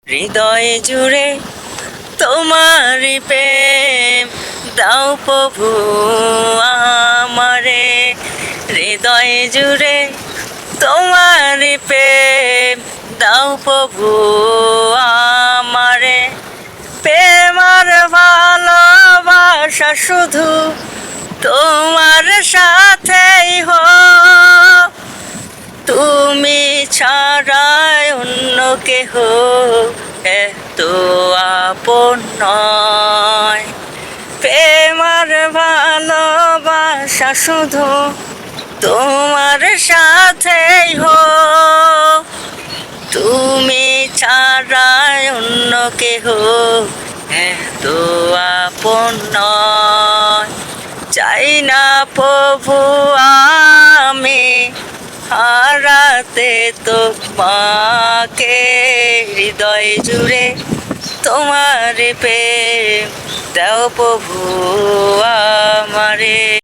হৃদয় জুড়ে তোমার প্রেম দাও প্রভু আমারে। হৃদয় জুড়ে তোমার প্রেম দাও প্রভু আমারে। প্রেম আর ভালোবাসা শুধু তোমার সাথেই হোক, তুমি ছাড়াই অন্য কেহ এত আপন নয়। প্রেম আর ভালোবাসা শুধু তোমার সাথেই হোক, তুমি ছাড়াই অন্য কেহ এত আপন নয়। চাই না প্রভু আমি হারাতে তোমাকে। হৃদয় জুড়ে তোমার প্রেম দাও প্রভু